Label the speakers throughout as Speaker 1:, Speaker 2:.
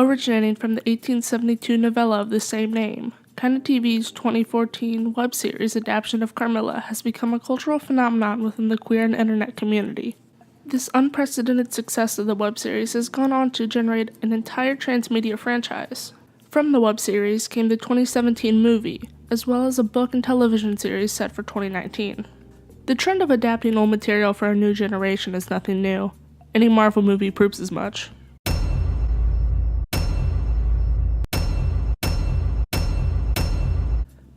Speaker 1: Originating from the 1872 novella of the same name, KindaTV's 2014 web series adaptation of Carmilla has become a cultural phenomenon within the queer and internet community. This unprecedented success of the web series has gone on to generate an entire transmedia franchise. From the web series came the 2017 movie, as well as a book and television series set for 2019. The trend of adapting old material for a new generation is nothing new. Any Marvel movie proves as much.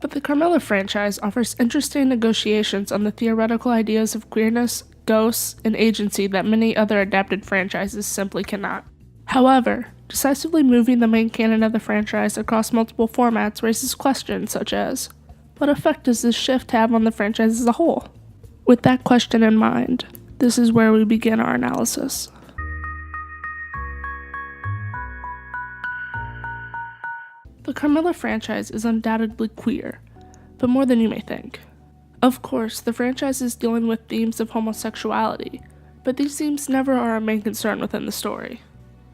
Speaker 1: But the Carmilla franchise offers interesting negotiations on the theoretical ideas of queerness, ghosts, and agency that many other adapted franchises simply cannot. However, decisively moving the main canon of the franchise across multiple formats raises questions such as, what effect does this shift have on the franchise as a whole? With that question in mind, this is where we begin our analysis. The Carmilla franchise is undoubtedly queer, but more than you may think. Of course, the franchise is dealing with themes of homosexuality, but these themes never are a main concern within the story.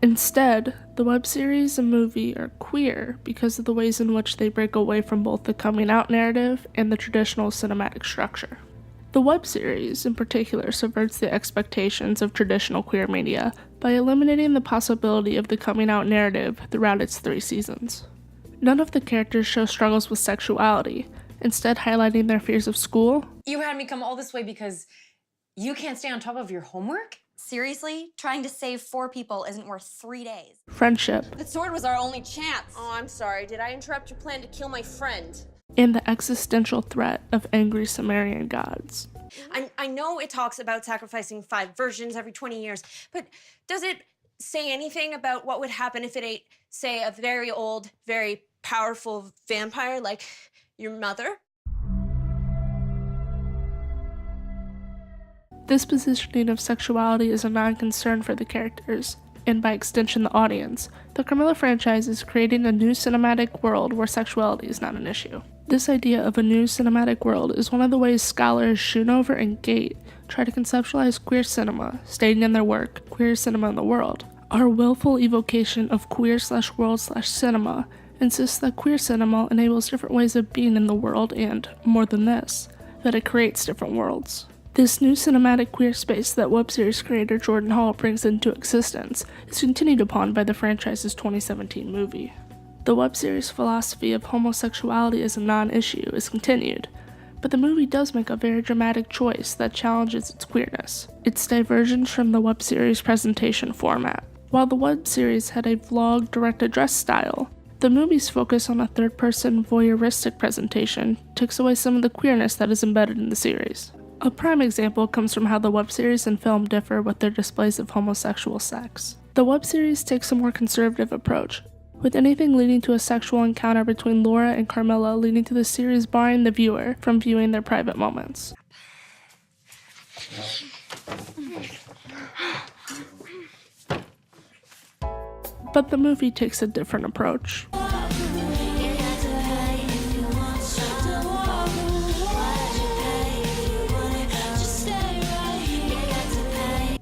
Speaker 1: Instead, the web series and movie are queer because of the ways in which they break away from both the coming out narrative and the traditional cinematic structure. The web series, in particular, subverts the expectations of traditional queer media by eliminating the possibility of the coming out narrative throughout its 3 seasons. None of the characters show struggles with sexuality, instead highlighting their fears of school.
Speaker 2: You had me come all this way because you can't stay on top of your homework?
Speaker 3: Seriously? Trying to save 4 people isn't worth 3 days.
Speaker 1: Friendship.
Speaker 3: The sword was our only chance.
Speaker 4: Oh, I'm sorry. Did I interrupt your plan to kill my friend?
Speaker 1: And the existential threat of angry Sumerian gods.
Speaker 4: I know it talks about sacrificing 5 virgins every 20 years, but does it say anything about what would happen if it ate, say, a very old, very powerful vampire like your mother?
Speaker 1: This positioning of sexuality is a non-concern for the characters, and by extension the audience. The Carmilla franchise is creating a new cinematic world where sexuality is not an issue. This idea of a new cinematic world is one of the ways scholars Schoonover and Gait try to conceptualize queer cinema, stating in their work, Queer Cinema in the World. Our willful evocation of queer/world/cinema insists that queer cinema enables different ways of being in the world and, more than this, that it creates different worlds. This new cinematic queer space that web series creator Jordan Hall brings into existence is continued upon by the franchise's 2017 movie. The web series philosophy of homosexuality as a non-issue is continued, but the movie does make a very dramatic choice that challenges its queerness, its divergence from the web series presentation format. While the web series had a vlog direct address style, the movie's focus on a third-person voyeuristic presentation takes away some of the queerness that is embedded in the series. A prime example comes from how the web series and film differ with their displays of homosexual sex. The web series takes a more conservative approach, with anything leading to a sexual encounter between Laura and Carmilla leading to the series barring the viewer from viewing their private moments. But the movie takes a different approach.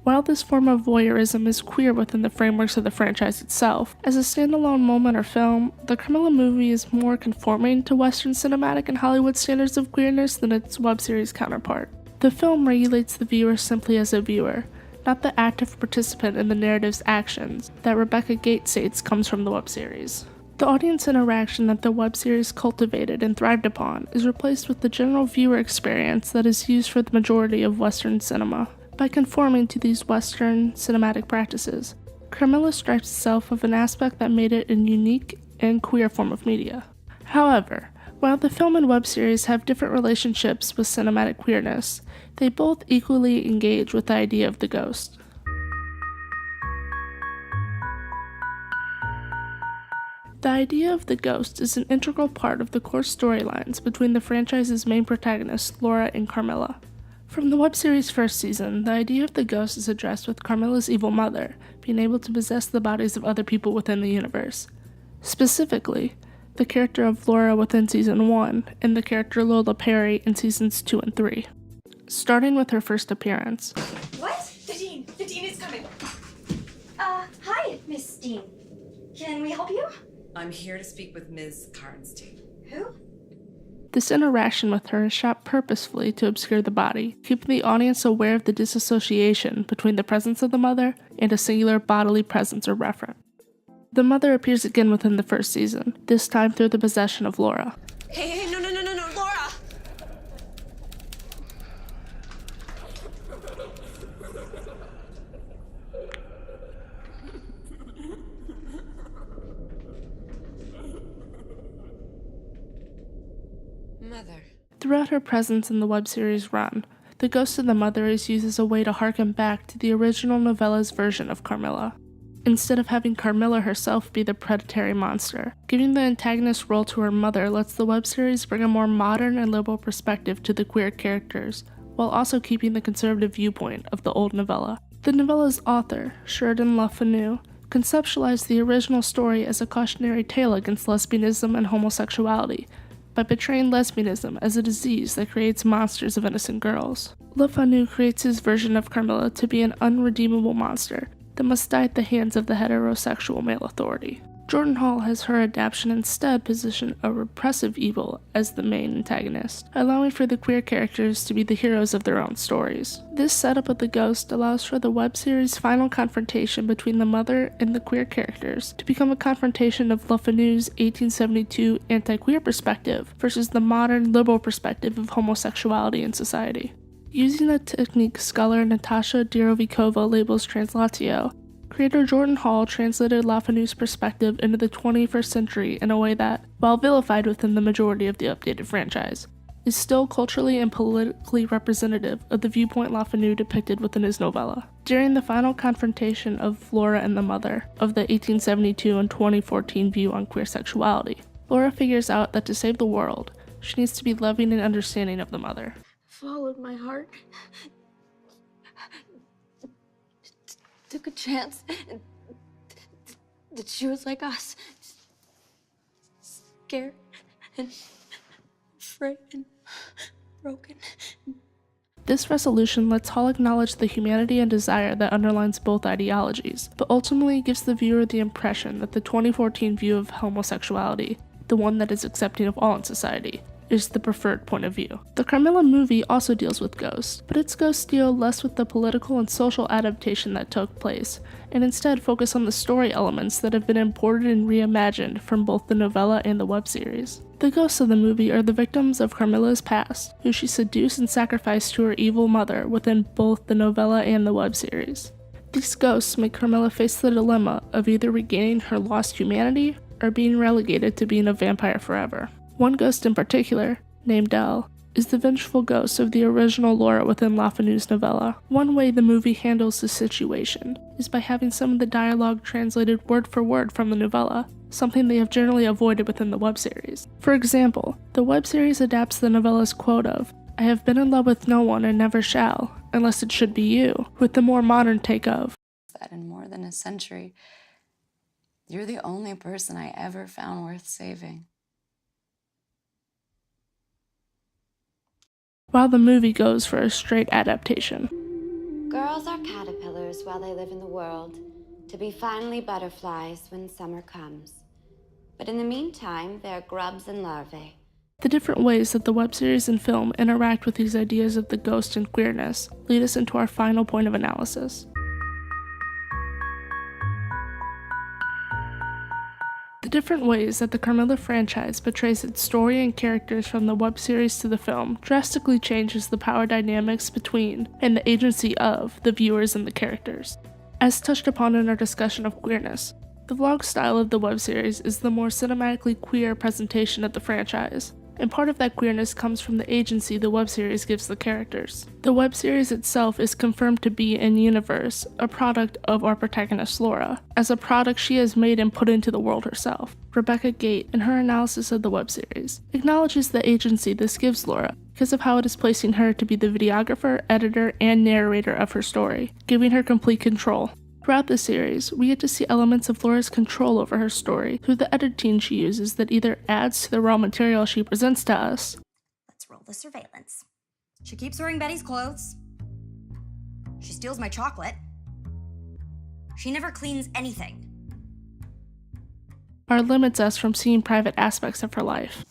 Speaker 1: While this form of voyeurism is queer within the frameworks of the franchise itself, as a standalone moment or film, the Carmilla movie is more conforming to Western cinematic and Hollywood standards of queerness than its web series counterpart. The film regulates the viewer simply as a viewer, not the active participant in the narrative's actions that Rebecca Gait states comes from the web series. The audience interaction that the web series cultivated and thrived upon is replaced with the general viewer experience that is used for the majority of Western cinema. By conforming to these Western cinematic practices, Carmilla stripes itself of an aspect that made it a unique and queer form of media. However, while the film and web series have different relationships with cinematic queerness, they both equally engage with the idea of the ghost. The idea of the ghost is an integral part of the core storylines between the franchise's main protagonists, Laura and Carmilla. From the web series' first season, the idea of the ghost is addressed with Carmilla's evil mother being able to possess the bodies of other people within the universe. Specifically, the character of Laura within Season 1 and the character Lola Perry in Seasons 2 and 3. Starting with her first appearance.
Speaker 5: What? The dean is coming.
Speaker 6: Hi, Miss Dean.
Speaker 3: Can we help you?
Speaker 2: I'm here to speak with Ms. Karnstein.
Speaker 3: Who?
Speaker 1: This interaction with her is shot purposefully to obscure the body, keeping the audience aware of the disassociation between the presence of the mother and a singular bodily presence or referent. The mother appears again within the first season, this time through the possession of Laura.
Speaker 4: Hey, no, Laura!
Speaker 2: Mother.
Speaker 1: Throughout her presence in the web series run, the ghost of the mother is used as a way to harken back to the original novella's version of Carmilla, instead of having Carmilla herself be the predatory monster. Giving the antagonist role to her mother lets the web series bring a more modern and liberal perspective to the queer characters, while also keeping the conservative viewpoint of the old novella. The novella's author, Sheridan Le Fanu, conceptualized the original story as a cautionary tale against lesbianism and homosexuality, by portraying lesbianism as a disease that creates monsters of innocent girls. Le Fanu creates his version of Carmilla to be an unredeemable monster that must die at the hands of the heterosexual male authority. Jordan Hall has her adaptation instead position a repressive evil as the main antagonist, allowing for the queer characters to be the heroes of their own stories. This setup of the ghost allows for the web series' final confrontation between the mother and the queer characters to become a confrontation of Le Fanu's 1872 anti-queer perspective versus the modern liberal perspective of homosexuality in society. Using a technique scholar Nataša Durovićova labels Translatio, creator Jordan Hall translated Le Fanu's perspective into the 21st century in a way that, while vilified within the majority of the updated franchise, is still culturally and politically representative of the viewpoint Le Fanu depicted within his novella. During the final confrontation of Laura and the mother of the 1872 and 2014 view on queer sexuality, Laura figures out that to save the world, she needs to be loving and understanding of the mother.
Speaker 5: Followed my heart. Took a chance that she was like us. Scared and afraid and broken.
Speaker 1: This resolution lets Hall acknowledge the humanity and desire that underlines both ideologies, but ultimately gives the viewer the impression that the 2014 view of homosexuality, the one that is accepting of all in society, is the preferred point of view. The Carmilla movie also deals with ghosts, but its ghosts deal less with the political and social adaptation that took place, and instead focus on the story elements that have been imported and reimagined from both the novella and the web series. The ghosts of the movie are the victims of Carmilla's past, who she seduced and sacrificed to her evil mother within both the novella and the web series. These ghosts make Carmilla face the dilemma of either regaining her lost humanity or being relegated to being a vampire forever. One ghost in particular, named Dell, is the vengeful ghost of the original Laura within Le Fanu's novella. One way the movie handles this situation is by having some of the dialogue translated word for word from the novella, something they have generally avoided within the web series. For example, the web series adapts the novella's quote of, "I have been in love with no one and never shall, unless it should be you," with the more modern take of,
Speaker 6: "That in more than a century, you're the only person I ever found worth saving."
Speaker 1: while the movie goes for a straight adaptation.
Speaker 7: Girls are caterpillars while they live in the world, to be finally butterflies when summer comes. But in the meantime, they're grubs and larvae.
Speaker 1: The different ways that the web series and film interact with these ideas of the ghost and queerness lead us into our final point of analysis. The different ways that the Carmilla franchise portrays its story and characters from the web series to the film drastically changes the power dynamics between and the agency of the viewers and the characters. As touched upon in our discussion of queerness, the vlog style of the web series is the more cinematically queer presentation of the franchise, and part of that queerness comes from the agency the web series gives the characters. The web series itself is confirmed to be in universe a product of our protagonist Laura, as a product she has made and put into the world herself. Rebecca Gait, in her analysis of the web series, acknowledges the agency this gives Laura because of how it is placing her to be the videographer, editor, and narrator of her story, giving her complete control. Throughout the series, we get to see elements of Laura's control over her story through the editing she uses that either adds to the raw material she presents to us.
Speaker 3: Let's roll the surveillance. She keeps wearing Betty's clothes. She steals my chocolate. She never cleans anything.
Speaker 1: or limits us from seeing private aspects of her life.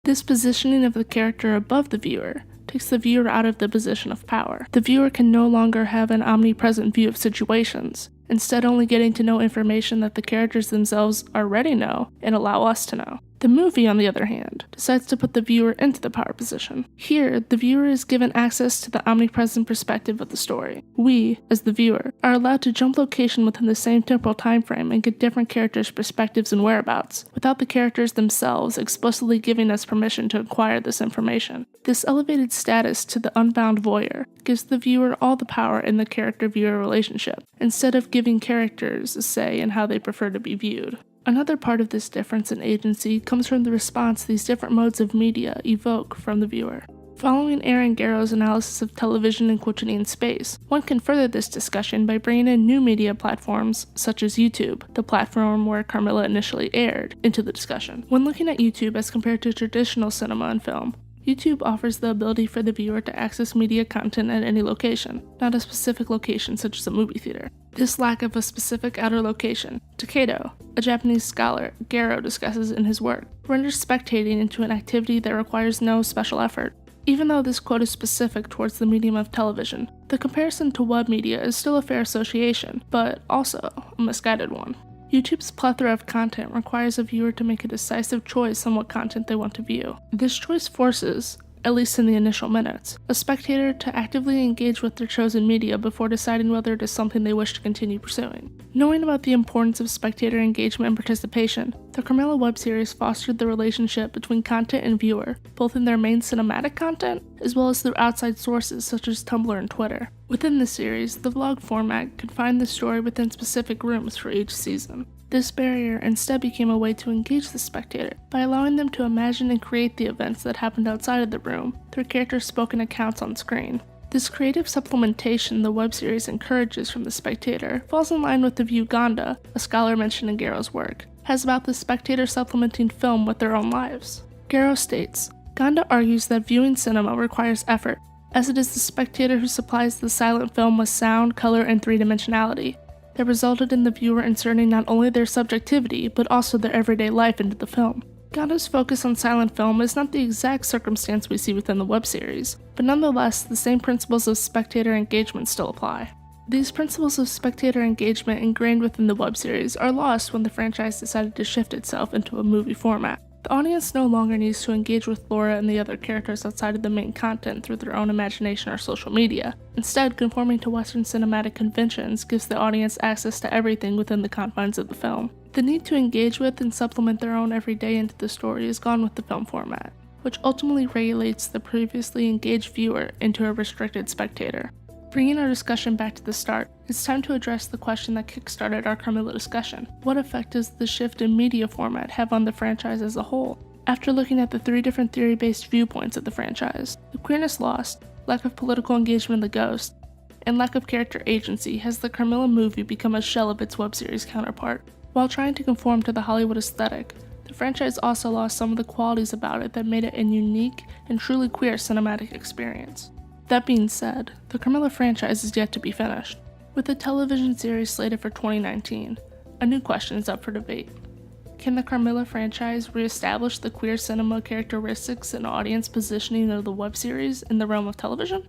Speaker 1: This positioning of the character above the viewer takes the viewer out of the position of power. The viewer can no longer have an omnipresent view of situations, instead only getting to know information that the characters themselves already know and allow us to know. The movie, on the other hand, decides to put the viewer into the power position. Here, the viewer is given access to the omnipresent perspective of the story. We, as the viewer, are allowed to jump location within the same temporal time frame and get different characters' perspectives and whereabouts, without the characters themselves explicitly giving us permission to acquire this information. This elevated status to the unbound voyeur gives the viewer all the power in the character-viewer relationship, instead of giving characters a say in how they prefer to be viewed. Another part of this difference in agency comes from the response these different modes of media evoke from the viewer. Following Aaron Gerow's analysis of television and quotidian space, one can further this discussion by bringing in new media platforms such as YouTube, the platform where Carmilla initially aired, into the discussion. When looking at YouTube as compared to traditional cinema and film, YouTube offers the ability for the viewer to access media content at any location, not a specific location such as a movie theater. This lack of a specific outer location, Takeda, a Japanese scholar Gerow discusses in his work, renders spectating into an activity that requires no special effort. Even though this quote is specific towards the medium of television, the comparison to web media is still a fair association, but also a misguided one. YouTube's plethora of content requires a viewer to make a decisive choice on what content they want to view. This choice forces, at least in the initial minutes, a spectator to actively engage with their chosen media before deciding whether it is something they wish to continue pursuing. Knowing about the importance of spectator engagement and participation, the Carmilla web series fostered the relationship between content and viewer, both in their main cinematic content, as well as through outside sources such as Tumblr and Twitter. Within the series, the vlog format confined the story within specific rooms for each season. This barrier instead became a way to engage the spectator by allowing them to imagine and create the events that happened outside of the room through characters' spoken accounts on screen. This creative supplementation the web series encourages from the spectator falls in line with the view Ganda, a scholar mentioned in Gerow's work, has about the spectator supplementing film with their own lives. Gerow states, Ganda argues that viewing cinema requires effort, as it is the spectator who supplies the silent film with sound, color, and three-dimensionality. That resulted in the viewer inserting not only their subjectivity, but also their everyday life into the film. Ganda's focus on silent film is not the exact circumstance we see within the web series, but nonetheless, the same principles of spectator engagement still apply. These principles of spectator engagement ingrained within the web series are lost when the franchise decided to shift itself into a movie format. The audience no longer needs to engage with Laura and the other characters outside of the main content through their own imagination or social media. Instead, conforming to Western cinematic conventions gives the audience access to everything within the confines of the film. The need to engage with and supplement their own everyday into the story is gone with the film format, which ultimately regulates the previously engaged viewer into a restricted spectator. Bringing our discussion back to the start, it's time to address the question that kickstarted our Carmilla discussion. What effect does the shift in media format have on the franchise as a whole? After looking at the three different theory-based viewpoints of the franchise, the queerness lost, lack of political engagement in the Ghost, and lack of character agency has the Carmilla movie become a shell of its web series counterpart. While trying to conform to the Hollywood aesthetic, the franchise also lost some of the qualities about it that made it a unique and truly queer cinematic experience. That being said, the Carmilla franchise is yet to be finished. With the television series slated for 2019, a new question is up for debate. Can the Carmilla franchise re-establish the queer cinema characteristics and audience positioning of the web series in the realm of television?